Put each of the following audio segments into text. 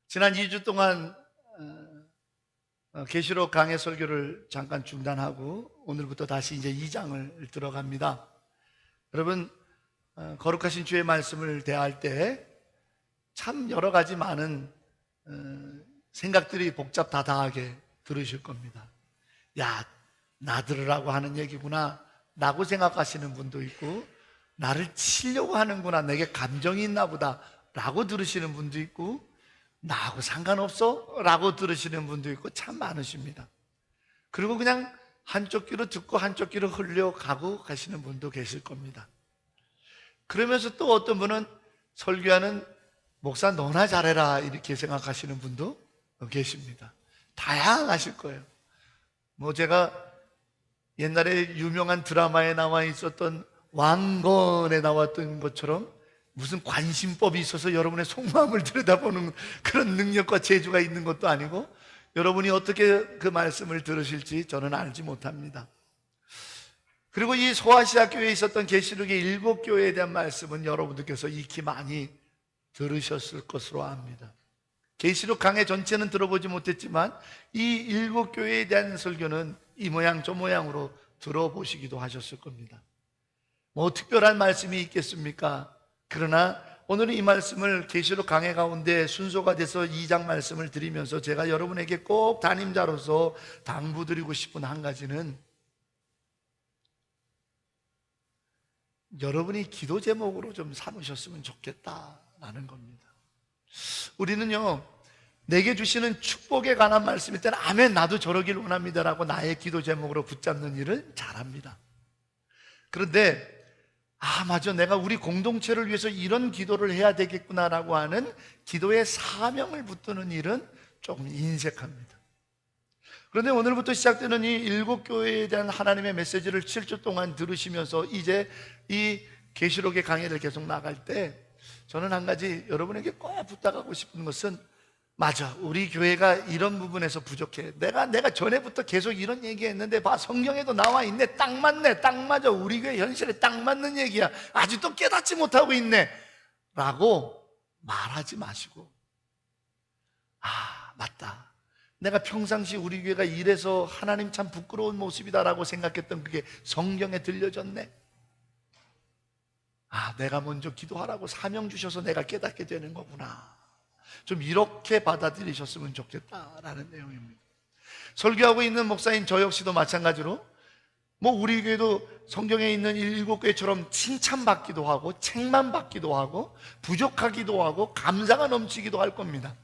지난 2주 동안 계시록 강해 설교를 잠깐 중단하고 오늘부터 다시 이제 2장을 들어갑니다. 여러분, 거룩하신 주의 말씀을 대할 때 참 여러 가지 많은 생각들이 복잡다다하게 들으실 겁니다. 야, 나 들으라고 하는 얘기구나 라고 생각하시는 분도 있고, 나를 치려고 하는구나, 내게 감정이 있나 보다 라고 들으시는 분도 있고, 나하고 상관없어 라고 들으시는 분도 있고 참 많으십니다. 그리고 그냥 한쪽 귀로 듣고 한쪽 귀로 흘려가고 가시는 분도 계실 겁니다. 그러면서 또 어떤 분은 설교하는 목사 너나 잘해라 이렇게 생각하시는 분도 계십니다. 다양하실 거예요. 제가 옛날에 유명한 드라마에 나와 있었던 왕건에 나왔던 것처럼 무슨 관심법이 있어서 여러분의 속마음을 들여다보는 그런 능력과 재주가 있는 것도 아니고, 여러분이 어떻게 그 말씀을 들으실지 저는 알지 못합니다. 그리고 이 소아시아 교회에 있었던 계시록의 7교회에 대한 말씀은 여러분들께서 익히 많이 들으셨을 것으로 압니다. 계시록 강해 전체는 들어보지 못했지만 이 7교회에 대한 설교는 이 모양 저 모양으로 들어보시기도 하셨을 겁니다. 특별한 말씀이 있겠습니까? 그러나 오늘은 이 말씀을 계시록 강해 가운데 순서가 돼서 2장 말씀을 드리면서 제가 여러분에게 꼭 담임자로서 당부드리고 싶은 한 가지는, 여러분이 기도 제목으로 좀 삼으셨으면 좋겠다라는 겁니다. 우리는요, 내게 주시는 축복에 관한 말씀일 때는 아멘, 나도 저러길 원합니다라고 나의 기도 제목으로 붙잡는 일을 잘합니다. 그런데 맞아, 내가 우리 공동체를 위해서 이런 기도를 해야 되겠구나라고 하는 기도의 사명을 붙드는 일은 조금 인색합니다. 그런데 오늘부터 시작되는 이 7교회에 대한 하나님의 메시지를 7주 동안 들으시면서 이제 이 계시록의 강해를 계속 나갈 때 저는 한 가지 여러분에게 꼭 부탁하고 싶은 것은, 맞아, 우리 교회가 이런 부분에서 부족해. 내가 전에부터 계속 이런 얘기했는데 봐, 성경에도 나와 있네. 딱 맞네, 딱 맞아, 우리 교회 현실에 딱 맞는 얘기야. 아직도 깨닫지 못하고 있네 라고 말하지 마시고, 맞다, 내가 평상시 우리 교회가 이래서 하나님 참 부끄러운 모습이다라고 생각했던 그게 성경에 들려졌네. 내가 먼저 기도하라고 사명 주셔서 내가 깨닫게 되는 거구나, 좀 이렇게 받아들이셨으면 좋겠다라는 내용입니다. 설교하고 있는 목사인 저 역시도 마찬가지로 우리 교회도 성경에 있는 7교회처럼 칭찬받기도 하고 책만 받기도 하고 부족하기도 하고 감사가 넘치기도 할 겁니다.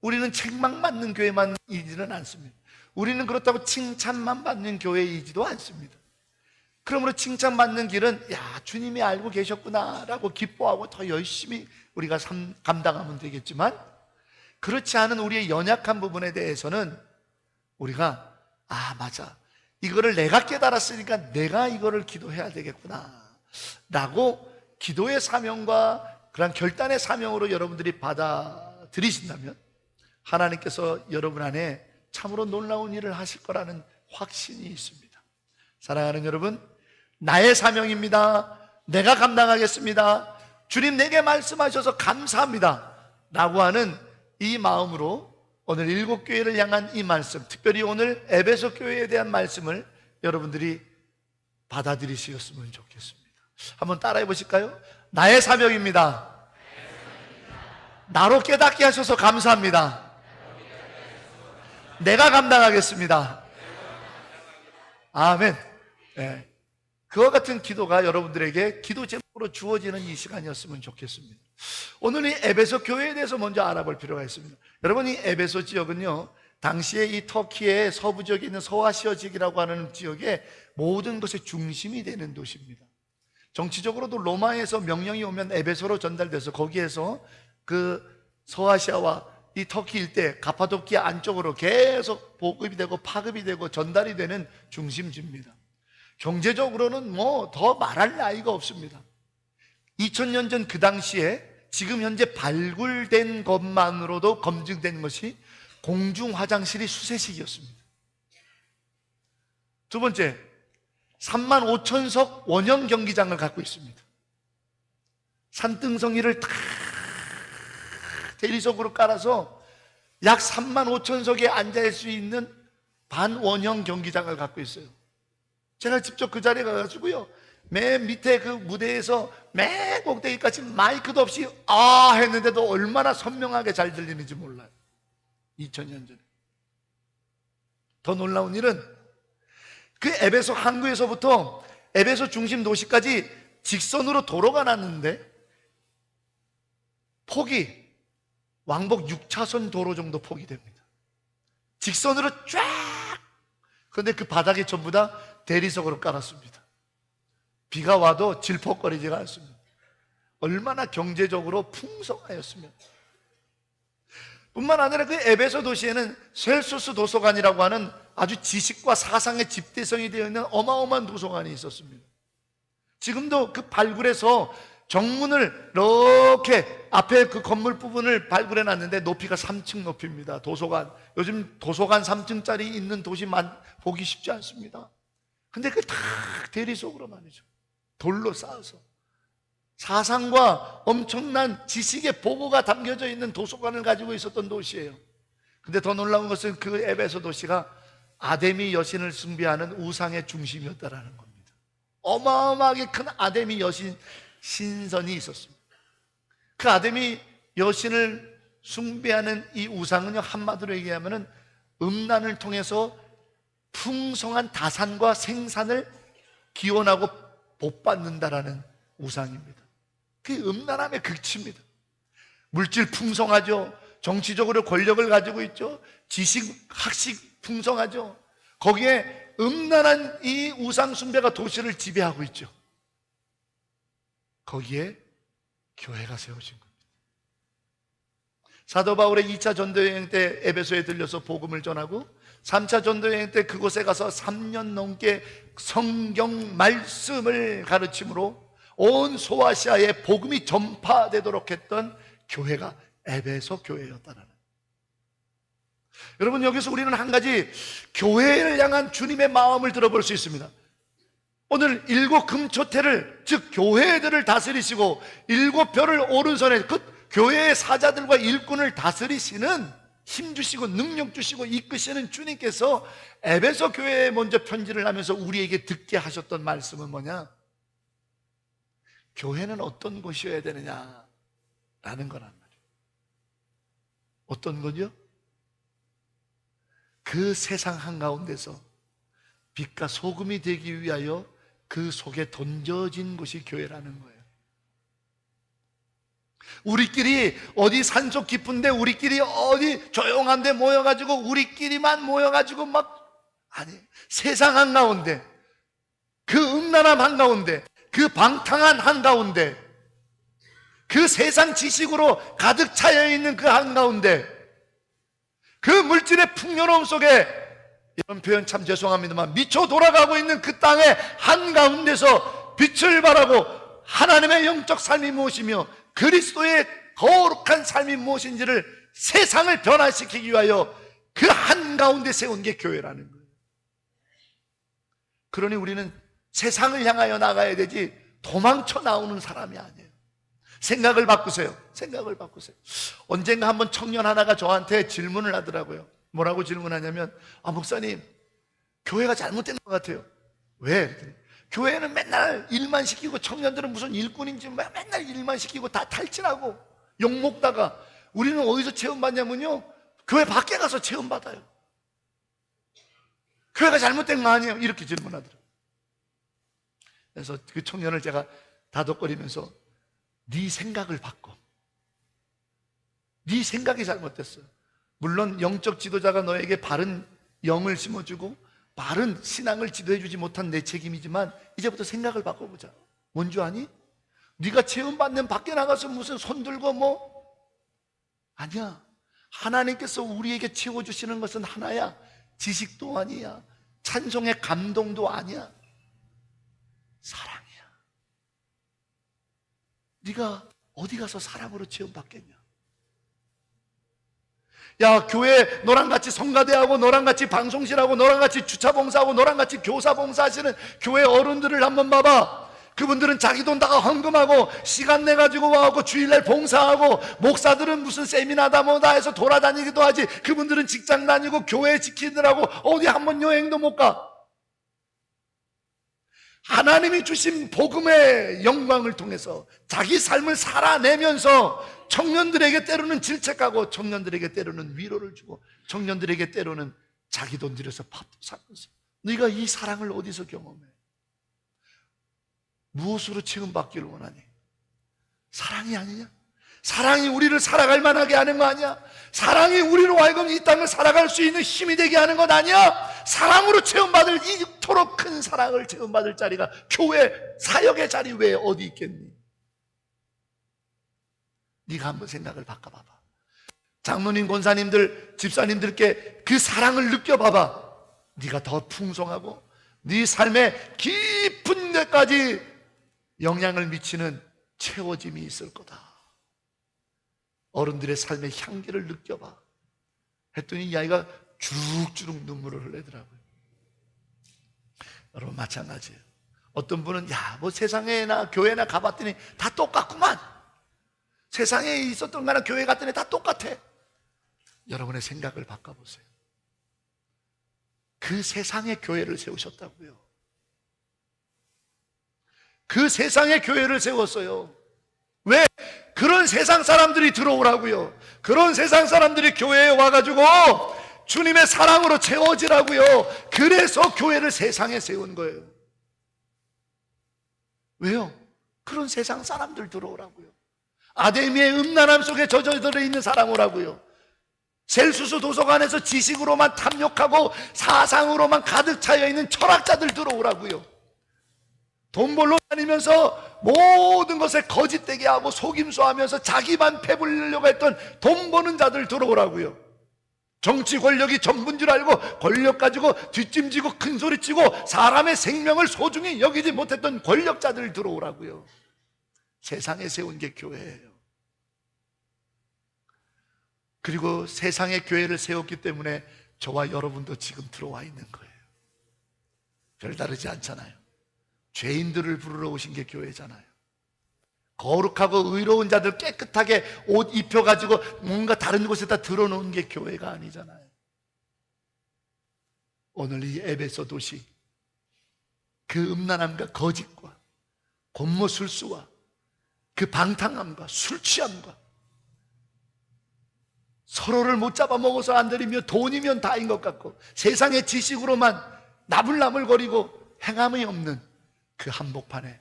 우리는 책만 받는 교회만 이지는 않습니다. 우리는 그렇다고 칭찬만 받는 교회이지도 않습니다. 그러므로 칭찬받는 길은 주님이 알고 계셨구나 라고 기뻐하고 더 열심히 우리가 감당하면 되겠지만, 그렇지 않은 우리의 연약한 부분에 대해서는 우리가 맞아, 이거를 내가 깨달았으니까 내가 이거를 기도해야 되겠구나 라고 기도의 사명과 그런 결단의 사명으로 여러분들이 받아들이신다면 하나님께서 여러분 안에 참으로 놀라운 일을 하실 거라는 확신이 있습니다. 사랑하는 여러분, 나의 사명입니다, 내가 감당하겠습니다, 주님 내게 말씀하셔서 감사합니다 라고 하는 이 마음으로 오늘 7교회를 향한 이 말씀, 특별히 오늘 에베소 교회에 대한 말씀을 여러분들이 받아들이셨으면 좋겠습니다. 한번 따라해 보실까요? 나의 사명입니다, 나로 깨닫게 하셔서 감사합니다, 내가 감당하겠습니다. 아멘. 네. 그와 같은 기도가 여러분들에게 기도 제목으로 주어지는 이 시간이었으면 좋겠습니다. 오늘 이 에베소 교회에 대해서 먼저 알아볼 필요가 있습니다. 여러분, 이 에베소 지역은요, 당시에 이 터키의 서부 지역에 있는 서아시아 지역이라고 하는 지역의 모든 것의 중심이 되는 도시입니다. 정치적으로도 로마에서 명령이 오면 에베소로 전달돼서 거기에서 그 서아시아와 이 터키 일대 가파도키아 안쪽으로 계속 보급이 되고 파급이 되고 전달이 되는 중심지입니다. 경제적으로는 더 말할 나위가 없습니다. 2000년 전 그 당시에 지금 현재 발굴된 것만으로도 검증된 것이 공중 화장실이 수세식이었습니다. 두 번째, 35,000석 원형 경기장을 갖고 있습니다. 산등성이를 다 대리석으로 깔아서 약 3만 5천 석에 앉을 수 있는 반원형 경기장을 갖고 있어요. 제가 직접 그 자리에 가가지고요, 맨 밑에 그 무대에서 맨 꼭대기까지 마이크도 없이 아 했는데도 얼마나 선명하게 잘 들리는지 몰라요. 2000년 전에. 더 놀라운 일은 그 에베소 항구에서부터 에베소 중심 도시까지 직선으로 도로가 났는데 폭이 왕복 6차선 도로 정도 폭이 됩니다. 직선으로 쫙. 그런데 그 바닥이 전부 다 대리석으로 깔았습니다. 비가 와도 질퍽거리지가 않습니다. 얼마나 경제적으로 풍성하였으면. 뿐만 아니라 그 에베소 도시에는 셀소스 도서관이라고 하는 아주 지식과 사상의 집대성이 되어 있는 어마어마한 도서관이 있었습니다. 지금도 그 발굴해서 정문을 이렇게 앞에 그 건물 부분을 발굴해 놨는데 높이가 3층 높이입니다. 도서관. 요즘 도서관 3층짜리 있는 도시만 보기 쉽지 않습니다. 근데 그 다 대리석으로 말이죠. 돌로 쌓아서 사상과 엄청난 지식의 보고가 담겨져 있는 도서관을 가지고 있었던 도시예요. 근데 더 놀라운 것은 그 에베소 도시가 아데미 여신을 숭배하는 우상의 중심이었다라는 겁니다. 어마어마하게 큰 아데미 여신 신선이 있었습니다. 그 아데미 여신을 숭배하는 이 우상은요, 한마디로 얘기하면 음란을 통해서 풍성한 다산과 생산을 기원하고 복받는다라는 우상입니다. 그 음란함의 극치입니다. 물질 풍성하죠. 정치적으로 권력을 가지고 있죠. 지식, 학식 풍성하죠. 거기에 음란한 이 우상 숭배가 도시를 지배하고 있죠. 거기에 교회가 세워진 겁니다. 사도 바울의 2차 전도여행 때 에베소에 들려서 복음을 전하고 3차 전도여행 때 그곳에 가서 3년 넘게 성경 말씀을 가르침으로 온 소아시아에 복음이 전파되도록 했던 교회가 에베소 교회였다는. 여러분, 여기서 우리는 한 가지 교회를 향한 주님의 마음을 들어볼 수 있습니다. 오늘 7 금초태를, 즉 교회들을 다스리시고 7 별을 오른손에 그 교회의 사자들과 일꾼을 다스리시는, 힘 주시고 능력 주시고 이끄시는 주님께서 에베소 교회에 먼저 편지를 하면서 우리에게 듣게 하셨던 말씀은 뭐냐? 교회는 어떤 곳이어야 되느냐라는 거란 말이에요. 어떤 거죠? 그 세상 한가운데서 빛과 소금이 되기 위하여 그 속에 던져진 곳이 교회라는 거예요. 우리끼리 어디 산속 깊은데, 우리끼리 어디 조용한 데 모여가지고 우리끼리만 모여가지고 아니, 세상 한가운데, 그 음란함 한가운데, 그 방탕한 한가운데, 그 세상 지식으로 가득 차여있는 그 한가운데, 그 물질의 풍요로움 속에, 이런 표현 참 죄송합니다만, 미쳐 돌아가고 있는 그 땅의 한가운데서 빛을 발하고 하나님의 영적 삶이 무엇이며 그리스도의 거룩한 삶이 무엇인지를 세상을 변화시키기 위하여 그 한가운데 세운 게 교회라는 거예요. 그러니 우리는 세상을 향하여 나가야 되지 도망쳐 나오는 사람이 아니에요. 생각을 바꾸세요. 생각을 바꾸세요. 언젠가 한번 청년 하나가 저한테 질문을 하더라고요. 뭐라고 질문하냐면, 목사님, 교회가 잘못된 것 같아요. 왜? 교회는 맨날 일만 시키고 청년들은 무슨 일꾼인지 맨날 일만 시키고 다 탈진하고 욕먹다가, 우리는 어디서 체험받냐면요, 교회 밖에 가서 체험받아요. 교회가 잘못된 거 아니에요? 이렇게 질문하더라고요. 그래서 그 청년을 제가 다독거리면서, 네 생각을 바꿔. 네 생각이 잘못됐어요. 물론 영적 지도자가 너에게 바른 영을 심어주고 바른 신앙을 지도해주지 못한 내 책임이지만 이제부터 생각을 바꿔보자. 뭔 줄 아니? 네가 체험받는 밖에 나가서 무슨 손 들고 아니야. 하나님께서 우리에게 채워주시는 것은 하나야. 지식도 아니야. 찬송의 감동도 아니야. 사랑이야. 네가 어디 가서 사랑으로 체험받겠냐? 야, 교회 너랑 같이 성가대하고 너랑 같이 방송실하고 너랑 같이 주차봉사하고 너랑 같이 교사봉사하시는 교회 어른들을 한번 봐봐. 그분들은 자기 돈 다 헌금하고 시간 내가지고 와갖고 주일날 봉사하고, 목사들은 무슨 세미나다 뭐다 해서 돌아다니기도 하지, 그분들은 직장 다니고 교회 지키느라고 어디 한번 여행도 못 가. 하나님이 주신 복음의 영광을 통해서 자기 삶을 살아내면서 청년들에게 때로는 질책하고, 청년들에게 때로는 위로를 주고, 청년들에게 때로는 자기 돈 들여서 밥도 사면서, 네가 이 사랑을 어디서 경험해? 무엇으로 채움받기를 원하니? 사랑이 아니냐? 사랑이 우리를 살아갈 만하게 하는 거 아니야? 사랑이 우리로 하여금 이 땅을 살아갈 수 있는 힘이 되게 하는 것 아니야? 사랑으로 체험받을, 이토록 큰 사랑을 체험받을 자리가 교회 사역의 자리 외에 어디 있겠니? 네가 한번 생각을 바꿔봐봐. 장로님, 권사님들, 집사님들께 그 사랑을 느껴봐봐. 네가 더 풍성하고 네 삶의 깊은 데까지 영향을 미치는 채워짐이 있을 거다. 어른들의 삶의 향기를 느껴봐 했더니 이 아이가 주룩주룩 눈물을 흘리더라고요. 여러분 마찬가지예요. 어떤 분은 뭐 세상에나 교회나 가봤더니 다 똑같구만, 세상에 있었던 거나 교회 갔더니 다 똑같아. 여러분의 생각을 바꿔보세요. 그 세상의 교회를 세우셨다고요. 그 세상의 교회를 세웠어요. 왜? 그런 세상 사람들이 들어오라고요. 그런 세상 사람들이 교회에 와가지고 주님의 사랑으로 채워지라고요. 그래서 교회를 세상에 세운 거예요. 왜요? 그런 세상 사람들 들어오라고요. 아데미의 음란함 속에 젖어들어 있는 사람 오라고요. 셀수스 도서관에서 지식으로만 탐욕하고 사상으로만 가득 차여 있는 철학자들 들어오라고요. 돈 벌러 다니면서 모든 것에 거짓되게 하고 속임수하면서 자기만 배불리려고 했던 돈 버는 자들 들어오라고요. 정치 권력이 전부인 줄 알고 권력 가지고 뒷짐지고 큰소리치고 사람의 생명을 소중히 여기지 못했던 권력자들 들어오라고요. 세상에 세운 게 교회예요. 그리고 세상의 교회를 세웠기 때문에 저와 여러분도 지금 들어와 있는 거예요. 별다르지 않잖아요. 죄인들을 부르러 오신 게 교회잖아요. 거룩하고 의로운 자들 깨끗하게 옷 입혀가지고 뭔가 다른 곳에다 들어놓은 게 교회가 아니잖아요. 오늘 이 에베소 도시, 그 음란함과 거짓과 곤모술수와 그 방탕함과 술 취함과 서로를 못 잡아먹어서 안 들이며 돈이면 다인 것 같고 세상의 지식으로만 나불나불거리고 행함이 없는 그 한복판에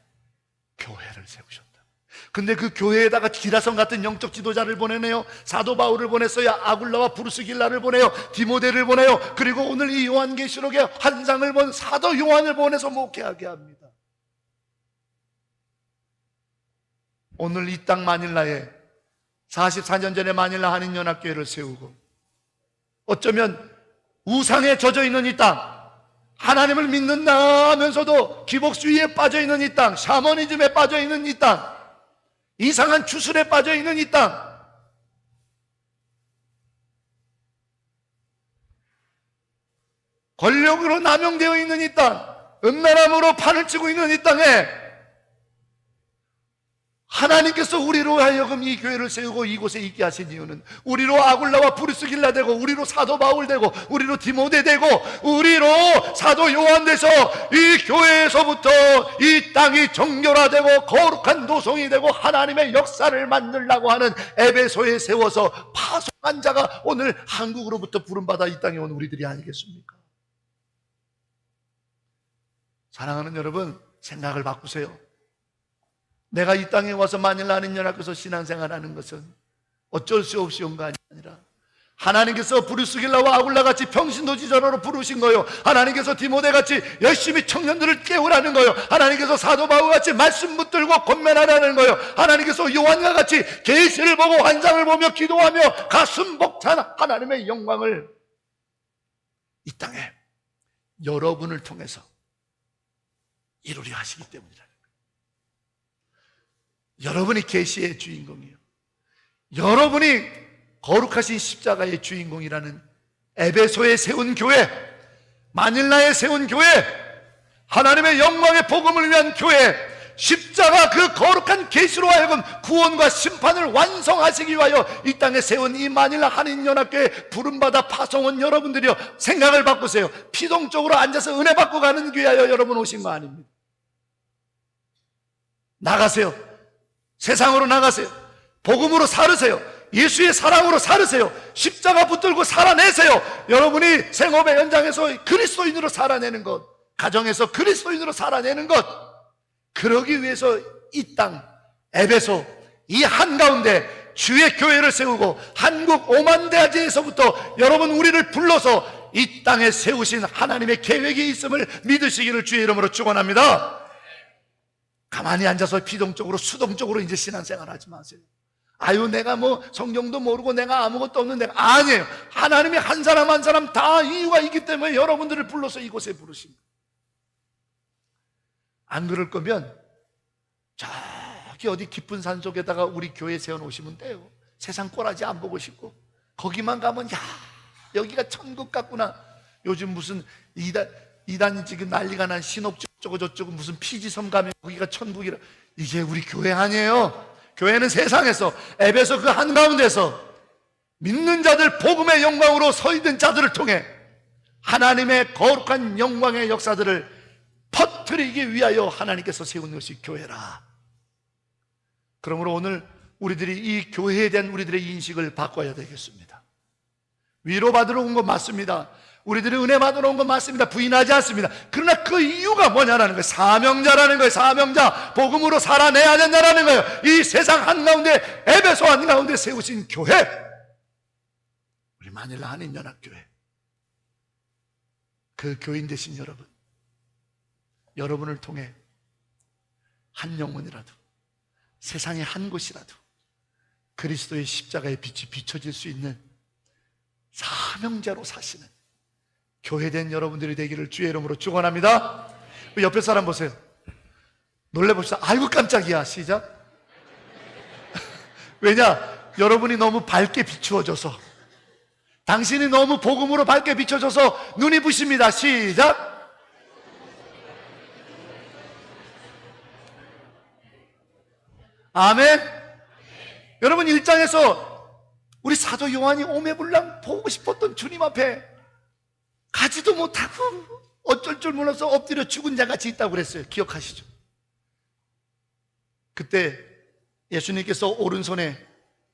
교회를 세우셨다. 근데 그 교회에다가 기라성 같은 영적 지도자를 보내네요. 사도 바울을 보냈어요. 아굴라와 브루스길라를 보내요. 디모데를 보내요. 그리고 오늘 이 요한계시록의 환상을 본 사도 요한을 보내서 목회하게 합니다. 오늘 이 땅 마닐라에 44년 전에 마닐라 한인연합교회를 세우고, 어쩌면 우상에 젖어있는 이 땅, 하나님을 믿는다 하면서도 기복주의에 빠져있는 이 땅, 샤머니즘에 빠져있는 이 땅, 이상한 주술에 빠져있는 이 땅, 권력으로 남용되어 있는 이 땅, 음란함으로 판을 치고 있는 이 땅에 하나님께서 우리로 하여금 이 교회를 세우고 이곳에 있게 하신 이유는 우리로 아굴라와 브루스길라 되고, 우리로 사도 바울 되고, 우리로 디모데 되고, 우리로 사도 요한 돼서 이 교회에서부터 이 땅이 정결화되고 거룩한 도성이 되고 하나님의 역사를 만들려고 하는 에베소에 세워서 파송한 자가 오늘 한국으로부터 부름받아 이 땅에 온 우리들이 아니겠습니까? 사랑하는 여러분, 생각을 바꾸세요. 내가 이 땅에 와서 마닐라 한인연합교회에서 신앙생활하는 것은 어쩔 수 없이 온 거 아니라 하나님께서 브루스길라와 아굴라같이 평신도지자로 부르신 거예요. 하나님께서 디모데같이 열심히 청년들을 깨우라는 거예요. 하나님께서 사도 바울같이 말씀 붙들고 권면하라는 거예요. 하나님께서 요한과 같이 계시를 보고 환상을 보며 기도하며 가슴 벅찬 하나님의 영광을 이 땅에 여러분을 통해서 이루려 하시기 때문이다. 여러분이 계시의 주인공이에요. 여러분이 거룩하신 십자가의 주인공이라는 에베소에 세운 교회, 마닐라에 세운 교회, 하나님의 영광의 복음을 위한 교회, 십자가 그 거룩한 계시로 하여금 구원과 심판을 완성하시기 위하여 이 땅에 세운 이 만일 한인연합교회 부름받아 파송원 여러분들이여, 생각을 바꾸세요. 피동적으로 앉아서 은혜 받고 가는 위하여 여러분 오신 거 아닙니다. 나가세요. 세상으로 나가세요. 복음으로 살으세요. 예수의 사랑으로 살으세요. 십자가 붙들고 살아내세요. 여러분이 생업의 현장에서 그리스도인으로 살아내는 것, 가정에서 그리스도인으로 살아내는 것, 그러기 위해서 이 땅 에베소 이 한가운데 주의 교회를 세우고 한국 5만 대지에서부터 여러분 우리를 불러서 이 땅에 세우신 하나님의 계획이 있음을 믿으시기를 주의 이름으로 축원합니다. 가만히 앉아서 피동적으로 수동적으로 이제 신앙생활 하지 마세요. 아유, 내가 뭐 성경도 모르고 내가 아무것도 없는 내가, 아니에요. 하나님이 한 사람 한 사람 다 이유가 있기 때문에 여러분들을 불러서 이곳에 부르신 거예요. 안 그럴 거면 저기 어디 깊은 산 속에다가 우리 교회 세워놓으시면 돼요. 세상 꼬라지 안 보고 싶고 거기만 가면 야, 여기가 천국 같구나. 요즘 무슨 이단이 지금 난리가 난 신옥 저거 저쪽은 무슨 피지섬 가면 거기가 천국이라. 이게 우리 교회 아니에요. 교회는 세상에서 에베소 그 한가운데서 믿는 자들 복음의 영광으로 서있는 자들을 통해 하나님의 거룩한 영광의 역사들을 퍼뜨리기 위하여 하나님께서 세운 것이 교회라. 그러므로 오늘 우리들이 이 교회에 대한 우리들의 인식을 바꿔야 되겠습니다. 위로받으러 온 건 맞습니다. 우리들이 은혜 받으러 온 건 맞습니다. 부인하지 않습니다. 그러나 그 이유가 뭐냐라는 거예요. 사명자라는 거예요. 사명자, 복음으로 살아내야 된다라는 거예요. 이 세상 한가운데, 에베소 한가운데 세우신 교회, 우리 마닐라 한인연합교회, 그 교인 되신 여러분, 여러분을 통해 한 영혼이라도, 세상의 한 곳이라도 그리스도의 십자가의 빛이 비춰질 수 있는 사명자로 사시는 교회된 여러분들이 되기를 주의 이름으로 축원합니다. 옆에 사람 보세요. 놀래봅시다. 아이고 깜짝이야. 시작. 왜냐? 여러분이 너무 밝게 비추어져서, 당신이 너무 복음으로 밝게 비춰져서 눈이 부십니다. 시작. 아멘. 여러분 1장에서 우리 사도 요한이 오매불랑 보고 싶었던 주님 앞에 가지도 못하고 어쩔 줄 몰라서 엎드려 죽은 자같이 있다고 그랬어요. 기억하시죠? 그때 예수님께서 오른손에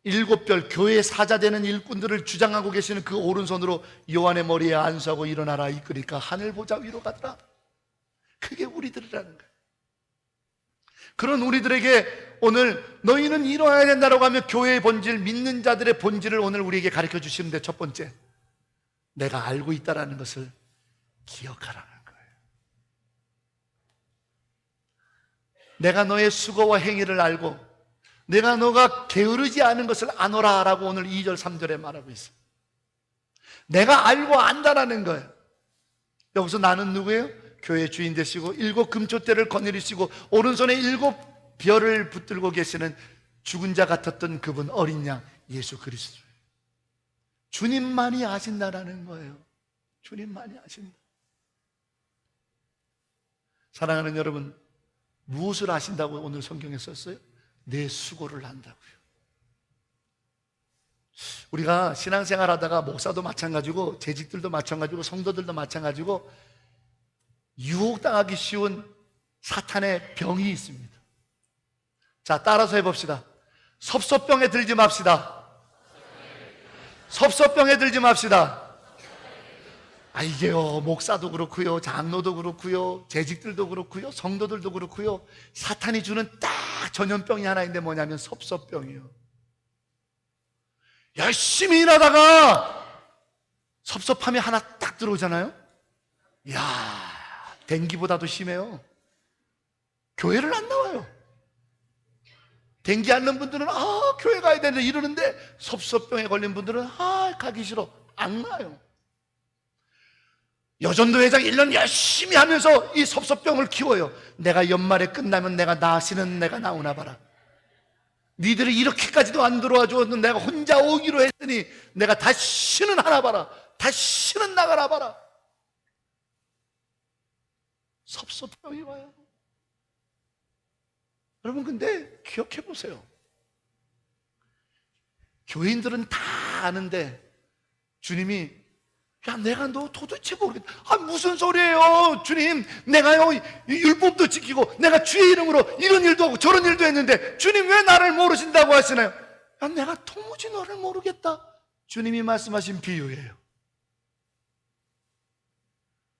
7별 교회의 사자 되는 일꾼들을 주장하고 계시는 그 오른손으로 요한의 머리에 안수하고 일어나라 이끌으니까 하늘 보좌 위로 가더라. 그게 우리들이라는 거예요. 그런 우리들에게 오늘 너희는 일어나야 된다라고 하며 교회의 본질, 믿는 자들의 본질을 오늘 우리에게 가르쳐 주시는데, 첫 번째, 내가 알고 있다라는 것을 기억하라는 거예요. 내가 너의 수고와 행위를 알고 내가 너가 게으르지 않은 것을 아노라 라고 오늘 2절 3절에 말하고 있어요. 내가 알고 안다라는 거예요. 여기서 나는 누구예요? 교회 주인 되시고 7 금초대를 거느리시고 오른손에 7 별을 붙들고 계시는 죽은 자 같았던 그분, 어린 양 예수 그리스도. 주님만이 아신다라는 거예요. 주님만이 아신다. 사랑하는 여러분, 무엇을 아신다고 오늘 성경에 썼어요? 내 수고를 한다고요. 우리가 신앙생활 하다가 목사도 마찬가지고 재직들도 마찬가지고 성도들도 마찬가지고 유혹당하기 쉬운 사탄의 병이 있습니다. 자, 따라서 해봅시다. 섭섭병에 들지 맙시다. 섭섭병에 들지 맙시다. 아, 이게요, 목사도 그렇고요, 장로도 그렇고요, 재직들도 그렇고요, 성도들도 그렇고요, 사탄이 주는 딱 전염병이 하나 있는데 뭐냐면 섭섭병이에요. 열심히 일하다가 섭섭함이 하나 딱 들어오잖아요. 이야, 댕기보다도 심해요. 교회를 안 나와요. 댕기 않는 분들은 교회 가야 되는데 이러는데, 섭섭병에 걸린 분들은 가기 싫어, 안 나요. 여전도 회장 1년 열심히 하면서 이 섭섭병을 키워요. 내가 연말에 끝나면 내가 다시는 내가 나오나 봐라. 니들이 이렇게까지도 안 들어와 줬는데 내가 혼자 오기로 했더니 내가 다시는 하나 봐라, 다시는 나가라 봐라. 섭섭병이 와요. 여러분, 근데 기억해 보세요. 교인들은 다 아는데 주님이, 야, 내가 너 도대체 모르겠다. 아, 무슨 소리예요, 주님. 내가요, 율법도 지키고 내가 주의 이름으로 이런 일도 하고 저런 일도 했는데 주님 왜 나를 모르신다고 하시나요? 야, 내가 도무지 너를 모르겠다. 주님이 말씀하신 비유예요.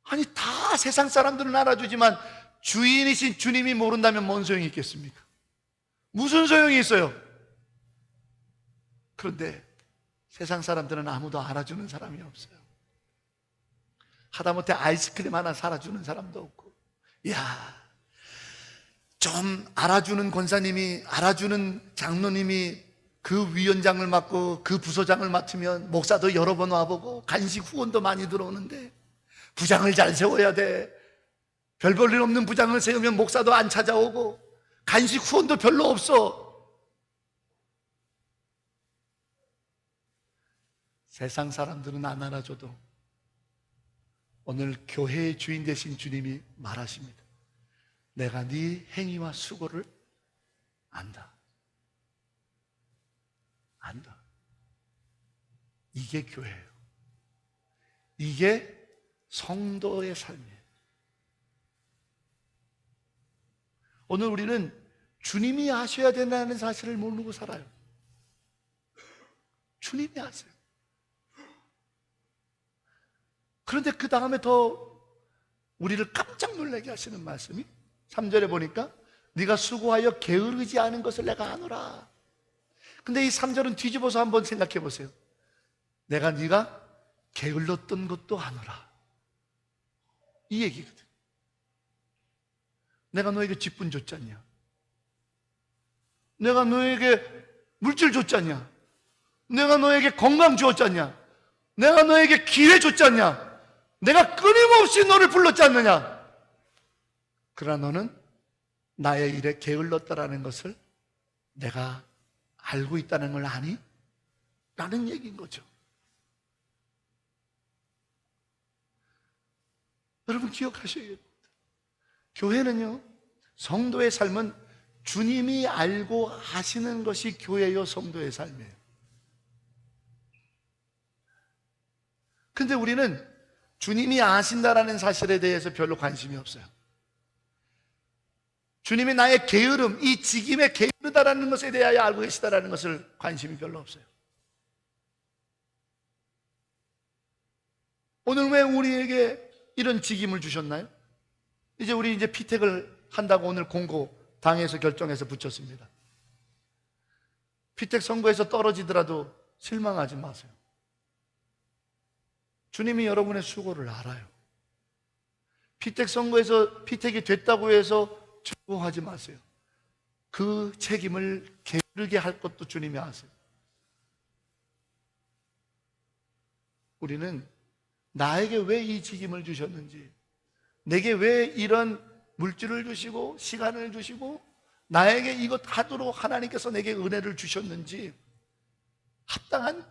아니, 다 세상 사람들은 알아주지만 주인이신 주님이 모른다면 뭔 소용이 있겠습니까? 무슨 소용이 있어요? 그런데 세상 사람들은 아무도 알아주는 사람이 없어요. 하다못해 아이스크림 하나 사주는 사람도 없고, 야, 좀 알아주는 권사님이, 알아주는 장로님이 그 위원장을 맡고 그 부서장을 맡으면 목사도 여러 번 와보고 간식 후원도 많이 들어오는데 부장을 잘 세워야 돼. 별 볼 일 없는 부장을 세우면 목사도 안 찾아오고 간식 후원도 별로 없어. 세상 사람들은 안 알아줘도 오늘 교회의 주인 되신 주님이 말하십니다. 내가 네 행위와 수고를 안다. 안다. 이게 교회예요. 이게 성도의 삶이에요. 오늘 우리는 주님이 아셔야 된다는 사실을 모르고 살아요. 주님이 아세요. 그런데 그 다음에 더 우리를 깜짝 놀라게 하시는 말씀이 3절에 보니까 네가 수고하여 게으르지 않은 것을 내가 아노라. 근데 이 3절은 뒤집어서 한번 생각해 보세요. 내가 네가 게을렀던 것도 아노라, 이 얘기거든. 내가 너에게 직분 줬잖냐? 내가 너에게 물질 줬잖냐? 내가 너에게 건강 주었잖냐? 내가 너에게 기회 줬잖냐? 내가 끊임없이 너를 불렀지 않느냐? 그러나 너는 나의 일에 게을렀다라는 것을 내가 알고 있다는 걸 아니? 라는 얘기인 거죠. 여러분, 기억하셔야겠다. 교회는요, 성도의 삶은 주님이 알고 하시는 것이 교회요 성도의 삶이에요. 근데 우리는 주님이 아신다라는 사실에 대해서 별로 관심이 없어요. 주님이 나의 게으름, 이 직임에 게으르다라는 것에 대하여 알고 계시다라는 것을 관심이 별로 없어요. 오늘 왜 우리에게 이런 직임을 주셨나요? 우리 이제 피택을 한다고 오늘 공고 당에서 결정해서 붙였습니다. 피택 선거에서 떨어지더라도 실망하지 마세요. 주님이 여러분의 수고를 알아요. 피택 선거에서 피택이 됐다고 해서 즐거워하지 마세요. 그 책임을 게으르게 할 것도 주님이 아세요. 우리는 나에게 왜 이 직임을 주셨는지, 내게 왜 이런 물질을 주시고 시간을 주시고 나에게 이것 하도록 하나님께서 내게 은혜를 주셨는지 합당한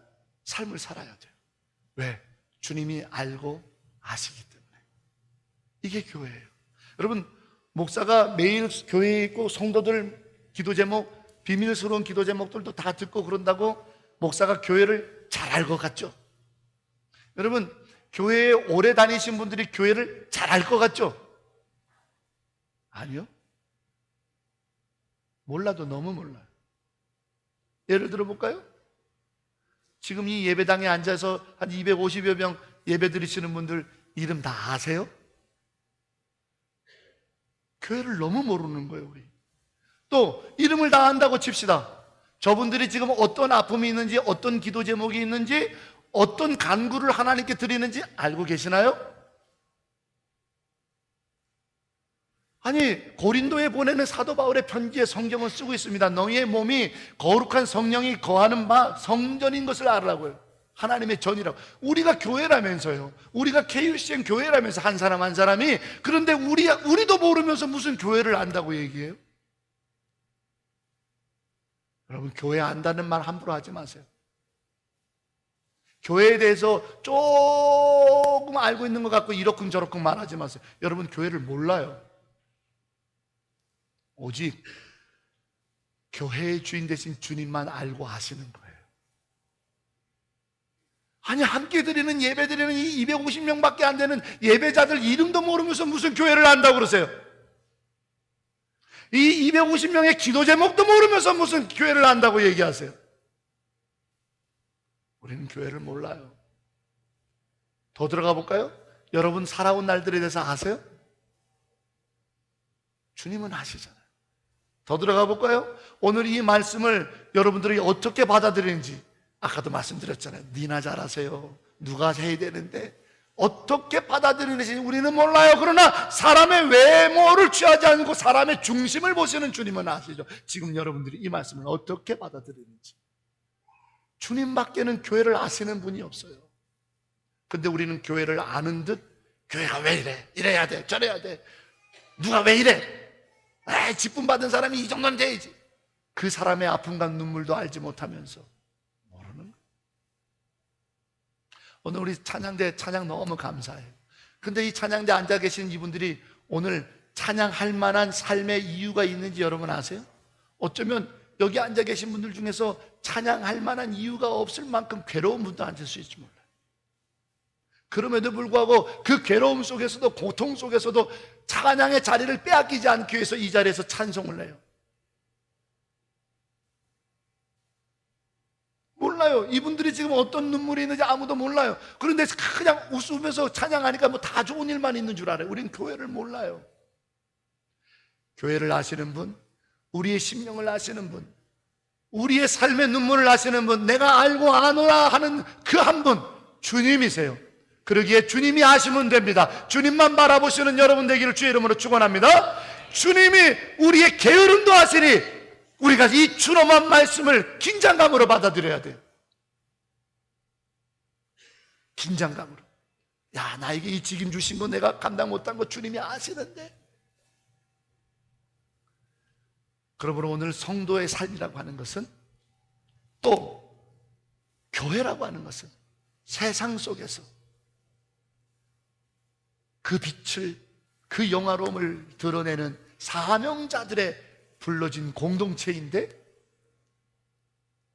삶을 살아야 돼요. 왜? 주님이 알고 아시기 때문에. 이게 교회예요. 여러분, 목사가 매일 교회에 있고 성도들 기도 제목, 비밀스러운 기도 제목들도 다 듣고 그런다고 목사가 교회를 잘 알 것 같죠? 여러분, 교회에 오래 다니신 분들이 교회를 잘 알 것 같죠? 아니요. 몰라도 너무 몰라요. 예를 들어 볼까요? 지금 이 예배당에 앉아서 한 250여 명 예배 드리시는 분들 이름 다 아세요? 교회를 너무 모르는 거예요, 우리. 또 이름을 다 안다고 칩시다. 저분들이 지금 어떤 아픔이 있는지, 어떤 기도 제목이 있는지, 어떤 간구를 하나님께 드리는지 알고 계시나요? 아니, 고린도에 보내는 사도 바울의 편지에 성경을 쓰고 있습니다. 너희의 몸이 거룩한 성령이 거하는 바 성전인 것을 알라고요. 하나님의 전이라고. 우리가 교회라면서요. 우리가 KUCN 교회라면서 한 사람 한 사람이. 그런데 우리도 모르면서 무슨 교회를 안다고 얘기해요? 여러분, 교회 안다는 말 함부로 하지 마세요. 교회에 대해서 조금 알고 있는 것 같고 이러쿵저러쿵 말하지 마세요. 여러분, 교회를 몰라요. 오직 교회의 주인 되신 주님만 알고 하시는 거예요. 아니, 함께 드리는 예배 드리는 이 250명밖에 안 되는 예배자들 이름도 모르면서 무슨 교회를 안다고 그러세요? 이 250명의 기도 제목도 모르면서 무슨 교회를 안다고 얘기하세요? 우리는 교회를 몰라요. 더 들어가 볼까요? 여러분 살아온 날들에 대해서 아세요? 주님은 아시잖아요. 더 들어가 볼까요? 오늘 이 말씀을 여러분들이 어떻게 받아들이는지 아까도 말씀드렸잖아요. 니나 잘하세요. 누가 해야 되는데 어떻게 받아들이는지 우리는 몰라요. 그러나 사람의 외모를 취하지 않고 사람의 중심을 보시는 주님은 아시죠. 지금 여러분들이 이 말씀을 어떻게 받아들이는지. 주님밖에는 교회를 아시는 분이 없어요. 근데 우리는 교회를 아는 듯 교회가 왜 이래? 이래야 돼, 저래야 돼. 누가 왜 이래? 직분 받은 사람이 이 정도는 돼야지. 그 사람의 아픔과 눈물도 알지 못하면서 모르는 거예요. 오늘 우리 찬양대 찬양 너무 감사해요. 근데 이 찬양대 앉아 계신 이분들이 오늘 찬양할 만한 삶의 이유가 있는지 여러분 아세요? 어쩌면 여기 앉아 계신 분들 중에서 찬양할 만한 이유가 없을 만큼 괴로운 분도 앉을 수 있지 몰라요. 그럼에도 불구하고 그 괴로움 속에서도 고통 속에서도 찬양의 자리를 빼앗기지 않기 위해서 이 자리에서 찬송을 해요. 몰라요. 이분들이 지금 어떤 눈물이 있는지 아무도 몰라요. 그런데 그냥 웃으면서 찬양하니까 뭐 다 좋은 일만 있는 줄 알아요. 우린 교회를 몰라요. 교회를 아시는 분, 우리의 심령을 아시는 분, 우리의 삶의 눈물을 아시는 분, 내가 알고 아노라 하는 그 한 분, 주님이세요. 그러기에 주님이 아시면 됩니다. 주님만 바라보시는 여러분 되기를 주의 이름으로 축원합니다. 주님이 우리의 게으름도 아시니 우리가 이 준엄한 말씀을 긴장감으로 받아들여야 돼요. 긴장감으로. 야, 나에게 이 직임 주신 거 내가 감당 못한 거 주님이 아시는데. 그러므로 오늘 성도의 삶이라고 하는 것은, 또 교회라고 하는 것은 세상 속에서 그 빛을, 그 영화로움을 드러내는 사명자들의 불러진 공동체인데,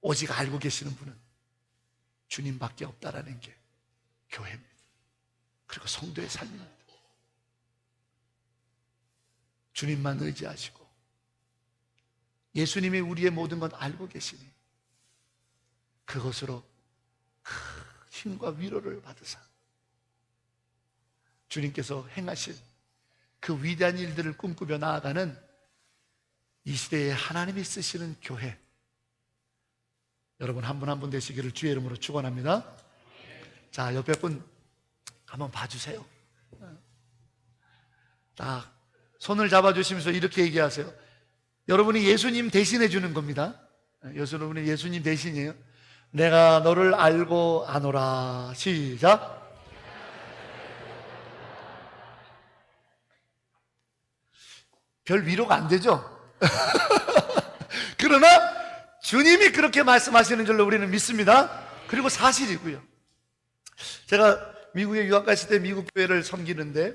오직 알고 계시는 분은 주님밖에 없다라는 게 교회입니다. 그리고 성도의 삶입니다. 주님만 의지하시고 예수님이 우리의 모든 것 알고 계시니 그것으로 큰 힘과 위로를 받으사 주님께서 행하실 그 위대한 일들을 꿈꾸며 나아가는 이 시대에 하나님이 쓰시는 교회, 여러분 한 분 한 분 되시기를 주의 이름으로 축원합니다. 자, 옆에 분 한번 봐주세요. 딱 손을 잡아주시면서 이렇게 얘기하세요. 여러분이 예수님 대신해 주는 겁니다. 여러분이 예수님 대신이에요. 내가 너를 알고 아노라. 시작. 별 위로가 안 되죠? 그러나 주님이 그렇게 말씀하시는 줄로 우리는 믿습니다. 그리고 사실이고요. 제가 미국에 유학 갔을 때 미국 교회를 섬기는데,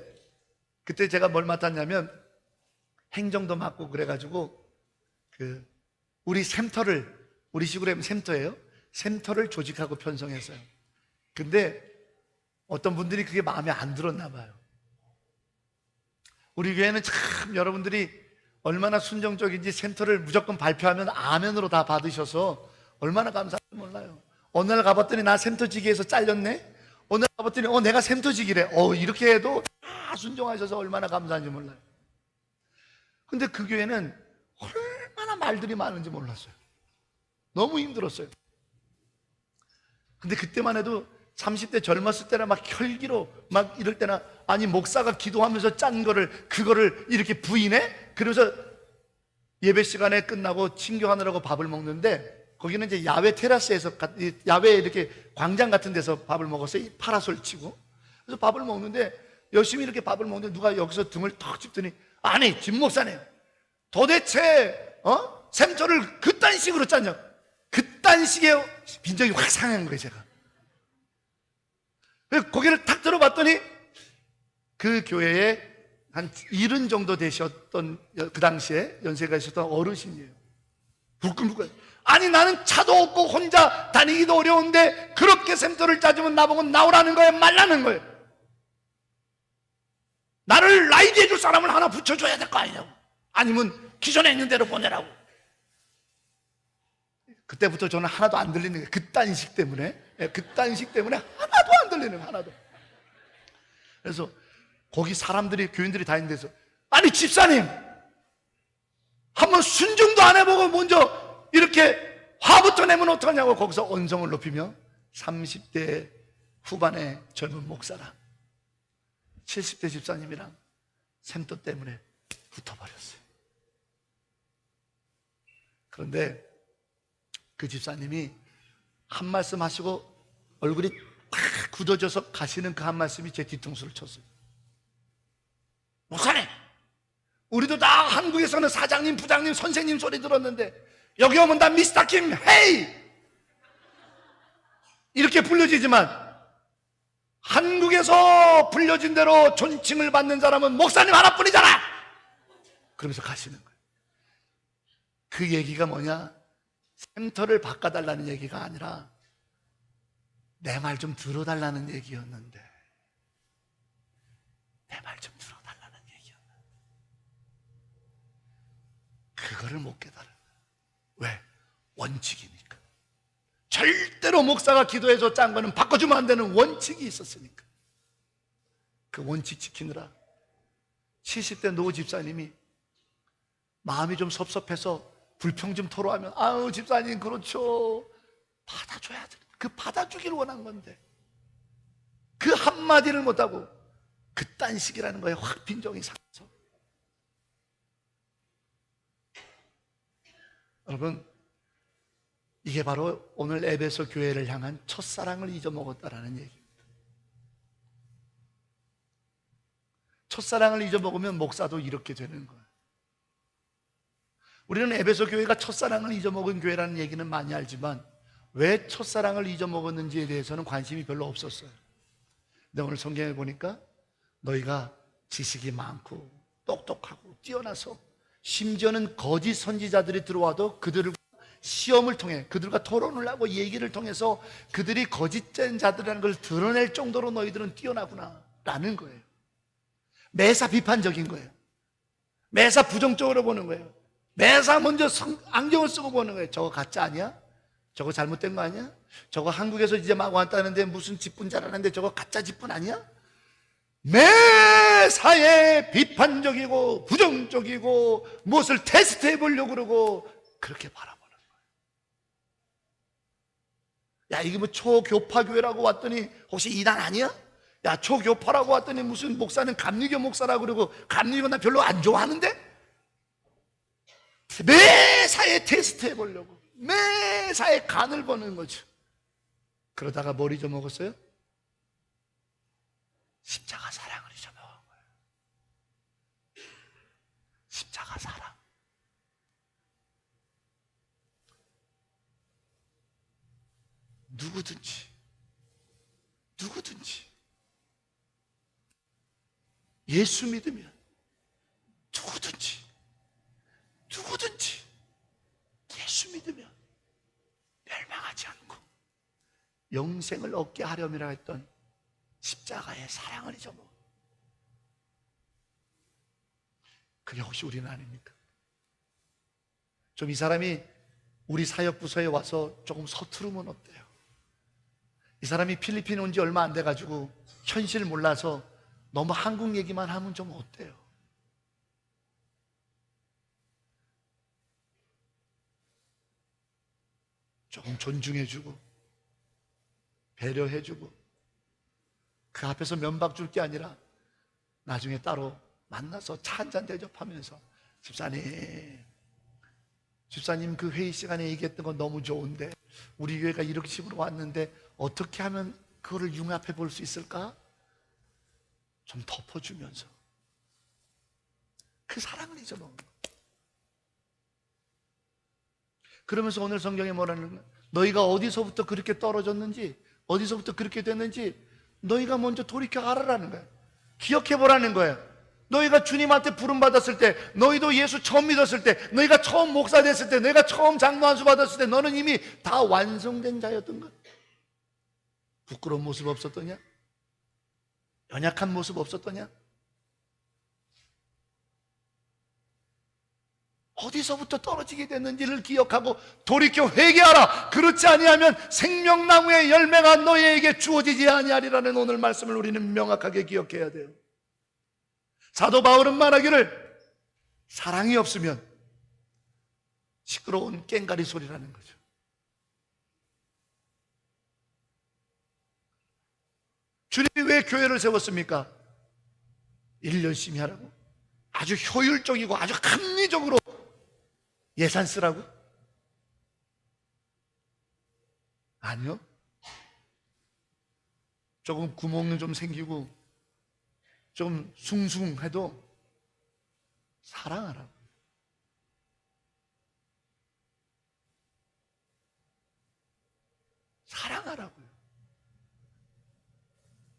그때 제가 뭘 맡았냐면 행정도 맡고 그래가지고 우리 샘터를, 우리 식으로 하면 샘터예요. 샘터를 조직하고 편성했어요. 근데 어떤 분들이 그게 마음에 안 들었나 봐요. 우리 교회는 참 여러분들이 얼마나 순종적인지 샘터를 무조건 발표하면 아멘으로 다 받으셔서 얼마나 감사한지 몰라요. 어느 날 가봤더니 나 샘터지기에서 잘렸네? 어느 날 가봤더니 내가 샘터지기래. 이렇게 해도 다 순종하셔서 얼마나 감사한지 몰라요. 근데 그 교회는 얼마나 말들이 많은지 몰랐어요. 너무 힘들었어요. 근데 그때만 해도 30대 젊었을 때나 막 혈기로 막 이럴 때나, 아니 목사가 기도하면서 짠 그거를 이렇게 부인해? 그러면서 예배 시간에 끝나고 친교하느라고 밥을 먹는데, 거기는 이제 야외 테라스에서, 야외 이렇게 광장 같은 데서 밥을 먹었어요. 파라솔 치고. 그래서 밥을 먹는데 열심히 이렇게 밥을 먹는데 누가 여기서 등을 턱 짚더니, 아니 김 목사님 도대체 샘터를 그딴 식으로 짰냐? 그딴 식의 빈정이 확 상한 거예요. 제가 고개를 탁 들어봤더니 그 교회에 한 70 정도 되셨던, 그 당시에 연세가 있었던 어르신이에요. 불끈불끈. 아니 나는 차도 없고 혼자 다니기도 어려운데 그렇게 샘터를 짜주면 나보고 나오라는 거예요, 말라는 거예요? 나를 라이드해 줄 사람을 하나 붙여줘야 될 거 아니냐고. 아니면 기존에 있는 대로 보내라고. 그때부터 저는 하나도 안 들리는 거예요. 그딴 식 때문에. 그딴 식 때문에 하나도 안 들리는 거예요, 하나도. 그래서 거기 사람들이, 교인들이 다 있는 데서, 아니 집사님 한번 순종도 안 해보고 먼저 이렇게 화부터 내면 어떡하냐고 거기서 언성을 높이며 30대 후반의 젊은 목사랑 70대 집사님이랑 샘터 때문에 붙어버렸어요. 그런데 그 집사님이 한 말씀 하시고 얼굴이 팍 굳어져서 가시는 그 한 말씀이 제 뒤통수를 쳤어요. 목사님, 우리도 다 한국에서는 사장님, 부장님, 선생님 소리 들었는데 여기 오면 다 미스터 김, 헤이! 이렇게 불려지지만 한국에서 불려진 대로 존칭을 받는 사람은 목사님 하나뿐이잖아! 그러면서 가시는 거예요. 그 얘기가 뭐냐? 샘터를 바꿔달라는 얘기가 아니라 내 말 좀 들어달라는 얘기였는데, 내 말 좀 들어달라는 얘기였는데 그거를 못 깨달은 거예요. 왜? 원칙이니까. 절대로 목사가 기도해서 짠 거는 바꿔주면 안 되는 원칙이 있었으니까. 그 원칙 지키느라 70대 노 집사님이 마음이 좀 섭섭해서 불평 좀 토로하면, 아유 집사님 그렇죠, 받아줘야 돼. 그 받아주기를 원한 건데 그 한마디를 못하고 그딴 식이라는 거에 확 빈정이 상해서. 여러분, 이게 바로 오늘 에베소 교회를 향한 첫사랑을 잊어먹었다라는 얘기입니다. 첫사랑을 잊어먹으면 목사도 이렇게 되는 거예요. 우리는 에베소 교회가 첫사랑을 잊어먹은 교회라는 얘기는 많이 알지만 왜 첫사랑을 잊어먹었는지에 대해서는 관심이 별로 없었어요. 근데 오늘 성경에 보니까 너희가 지식이 많고 똑똑하고 뛰어나서 심지어는 거짓 선지자들이 들어와도 그들을 시험을 통해, 그들과 토론을 하고 얘기를 통해서 그들이 거짓된 자들이라는 걸 드러낼 정도로 너희들은 뛰어나구나 라는 거예요. 매사 비판적인 거예요. 매사 부정적으로 보는 거예요. 매사 먼저 안경을 쓰고 보는 거예요. 저거 가짜 아니야? 저거 잘못된 거 아니야? 저거 한국에서 이제 막 왔다는데 무슨 직분 잘하는데 저거 가짜 직분 아니야? 매사에 비판적이고 부정적이고 무엇을 테스트해 보려고 그러고 그렇게 바라보는 거예요. 야, 이게 뭐 초교파 교회라고 왔더니 혹시 이단 아니야? 야, 초교파라고 왔더니 무슨 목사는 감리교 목사라고 그러고 감리교 나 별로 안 좋아하는데? 매사에 테스트해 보려고, 매사에 간을 보는 거죠. 그러다가 뭘 잊어먹었어요? 십자가 사랑을 잊어먹은 거예요. 십자가 사랑. 누구든지 예수 믿으면 누구든지 예수 믿으면 멸망하지 않고 영생을 얻게 하려미라 했던 십자가의 사랑을 잊어먹어. 그게 혹시 우리는 아닙니까? 좀 이 사람이 우리 사역부서에 와서 조금 서투르면 어때요? 이 사람이 필리핀 온 지 얼마 안 돼가지고 현실을 몰라서 너무 한국 얘기만 하면 좀 어때요? 조금 존중해주고 배려해주고 그 앞에서 면박 줄 게 아니라 나중에 따로 만나서 차 한잔 대접하면서 집사님 그 회의 시간에 얘기했던 건 너무 좋은데 우리 교회가 이렇게 식으로 왔는데 어떻게 하면 그거를 융합해 볼 수 있을까? 좀 덮어주면서 그 사랑을 잊어먹는 거예요. 그러면서 오늘 성경에 뭐라는 거예요? 너희가 어디서부터 그렇게 떨어졌는지, 어디서부터 그렇게 됐는지 너희가 먼저 돌이켜 알아라는 거예요. 기억해 보라는 거예요. 너희가 주님한테 부름받았을 때, 너희도 예수 처음 믿었을 때, 너희가 처음 목사 됐을 때, 너희가 처음 장로 안수 받았을 때 너는 이미 다 완성된 자였던 것. 부끄러운 모습 없었더냐? 연약한 모습 없었더냐? 어디서부터 떨어지게 됐는지를 기억하고 돌이켜 회개하라. 그렇지 아니하면 생명나무의 열매가 너희에게 주어지지 아니하리라는 오늘 말씀을 우리는 명확하게 기억해야 돼요. 사도 바울은 말하기를 사랑이 없으면 시끄러운 꽹가리 소리라는 거죠. 주님이 왜 교회를 세웠습니까? 일 열심히 하라고? 아주 효율적이고 아주 합리적으로 예산 쓰라고? 아니요. 조금 구멍 좀 생기고 좀 숭숭해도 사랑하라고. 사랑하라고요.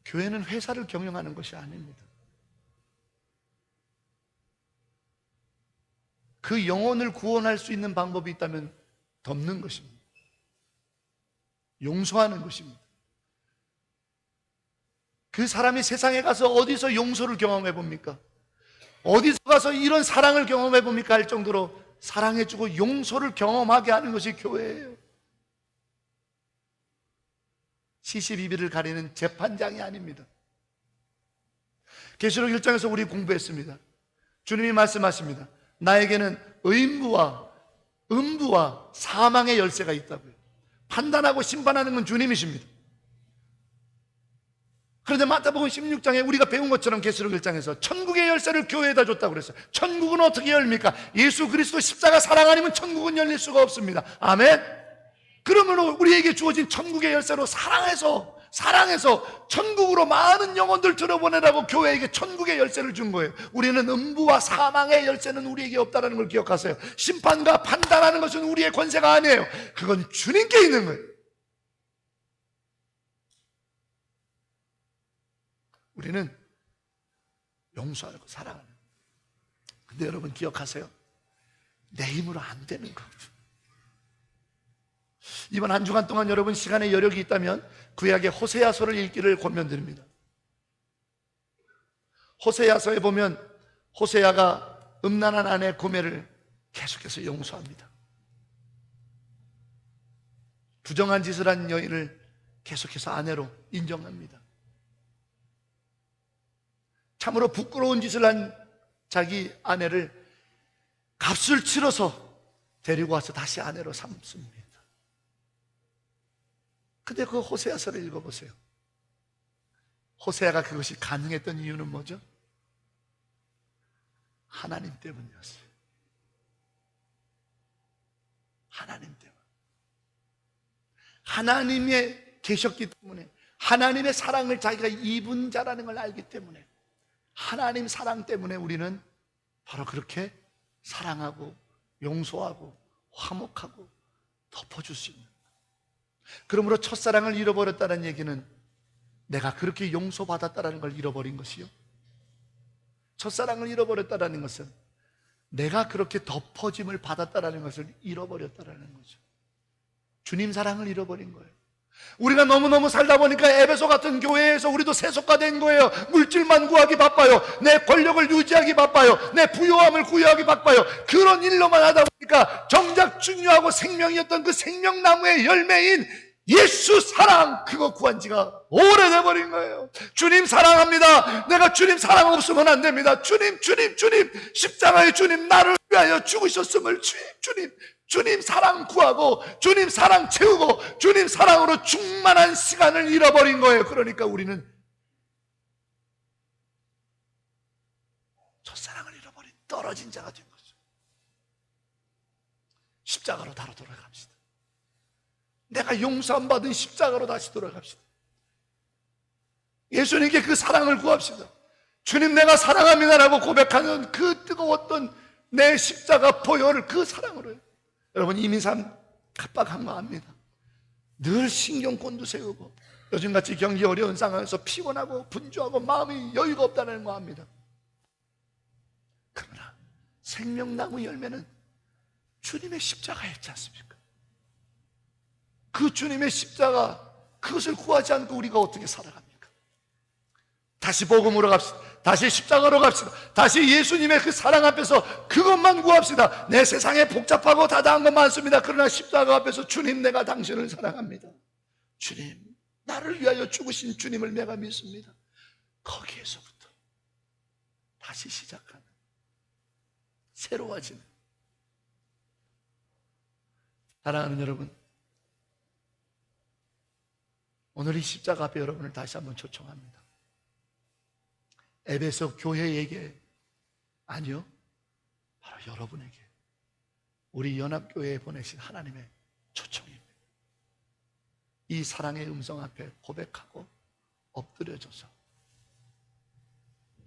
교회는 회사를 경영하는 것이 아닙니다. 그 영혼을 구원할 수 있는 방법이 있다면 덮는 것입니다. 용서하는 것입니다. 그 사람이 세상에 가서 어디서 용서를 경험해 봅니까? 어디서 가서 이런 사랑을 경험해 봅니까? 할 정도로 사랑해주고 용서를 경험하게 하는 것이 교회예요. 시시비비를 가리는 재판장이 아닙니다. 계시록 1장에서 우리 공부했습니다. 주님이 말씀하십니다. 나에게는 의인부와 음부와 사망의 열쇠가 있다고요. 판단하고 심판하는 건 주님이십니다. 그런데 마태복음 16장에 우리가 배운 것처럼 계시록 1장에서 천국의 열쇠를 교회에다 줬다고 그랬어요. 천국은 어떻게 열립니까? 예수 그리스도 십자가 사랑 아니면 천국은 열릴 수가 없습니다. 아멘. 그러면 우리에게 주어진 천국의 열쇠로 사랑해서 천국으로 많은 영혼들 들어보내라고 교회에게 천국의 열쇠를 준 거예요. 우리는 음부와 사망의 열쇠는 우리에게 없다는 걸 기억하세요. 심판과 판단하는 것은 우리의 권세가 아니에요. 그건 주님께 있는 거예요. 우리는 용서하고 사랑하는. 근데 여러분 기억하세요. 내 힘으로 안 되는 거죠. 이번 한 주간 동안 여러분 시간에 여력이 있다면 구약의 호세아서를 읽기를 권면드립니다. 호세아서에 보면 호세아가 음란한 아내 고멜을 계속해서 용서합니다. 부정한 짓을 한 여인을 계속해서 아내로 인정합니다. 참으로 부끄러운 짓을 한 자기 아내를 값을 치러서 데리고 와서 다시 아내로 삼습니다. 근데 그 호세아서를 읽어보세요. 호세아가 그것이 가능했던 이유는 뭐죠? 하나님 때문이었어요. 하나님 때문. 하나님의 계셨기 때문에, 하나님의 사랑을 자기가 입은 자라는 걸 알기 때문에, 하나님 사랑 때문에 우리는 바로 그렇게 사랑하고 용서하고 화목하고 덮어줄 수 있는. 그러므로 첫사랑을 잃어버렸다는 얘기는 내가 그렇게 용서받았다는 걸 잃어버린 것이요. 첫사랑을 잃어버렸다는 것은 내가 그렇게 덮어짐을 받았다는 것을 잃어버렸다는 거죠. 주님 사랑을 잃어버린 거예요. 우리가 너무너무 살다 보니까 에베소 같은 교회에서 우리도 세속화된 거예요. 물질만 구하기 바빠요. 내 권력을 유지하기 바빠요. 내 부요함을 구하기 바빠요. 그런 일로만 하다 보니까 정작 중요하고 생명이었던 그 생명나무의 열매인 예수 사랑, 그거 구한 지가 오래돼 버린 거예요. 주님 사랑합니다. 내가 주님 사랑 없으면 안 됩니다. 주님 십자가의 주님 나를 위하여 죽으셨음을 주님 사랑 구하고 주님 사랑 채우고 주님 사랑으로 충만한 시간을 잃어버린 거예요. 그러니까 우리는 첫사랑을 잃어버린 떨어진 자가 된 거죠. 십자가로 다시 돌아갑시다. 내가 용서 안 받은 십자가로 다시 돌아갑시다. 예수님께 그 사랑을 구합시다. 주님 내가 사랑합니다라고 고백하는 그 뜨거웠던 내 십자가 보혈을 그 사랑으로요. 여러분 이미 삶 각박한 거 압니다. 늘 신경곤두 세우고 요즘같이 경기 어려운 상황에서 피곤하고 분주하고 마음이 여유가 없다는 거 압니다. 생명나무 열매는 주님의 십자가였지 않습니까? 그 주님의 십자가, 그것을 구하지 않고 우리가 어떻게 살아갑니까? 다시 복음으로 갑시다. 다시 십자가로 갑시다. 다시 예수님의 그 사랑 앞에서 그것만 구합시다. 내 세상에 복잡하고 다다한 것 많습니다. 그러나 십자가 앞에서 주님, 내가 당신을 사랑합니다. 주님, 나를 위하여 죽으신 주님을 내가 믿습니다. 거기에서부터 다시 시작하는, 새로워지는. 사랑하는 여러분, 오늘 이 십자가 앞에 여러분을 다시 한번 초청합니다. 에베소 교회에게, 아니요, 바로 여러분에게, 우리 연합교회에 보내신 하나님의 초청입니다. 이 사랑의 음성 앞에 고백하고 엎드려져서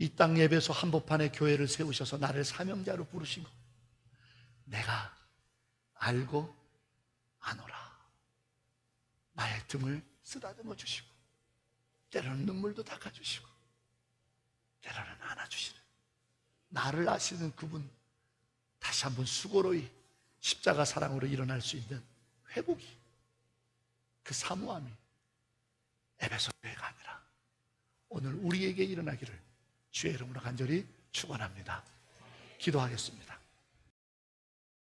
이 땅 에베소 한복판에 교회를 세우셔서 나를 사명자로 부르신 것, 내가 알고 아노라. 나의 등을 쓰다듬어 주시고, 때로는 눈물도 닦아주시고, 때로는 안아주시는, 나를 아시는 그분, 다시 한번 수고로이 십자가 사랑으로 일어날 수 있는 회복이, 그 사모함이 에베소 교회가 아니라 오늘 우리에게 일어나기를 주의 이름으로 간절히 축원합니다. 기도하겠습니다.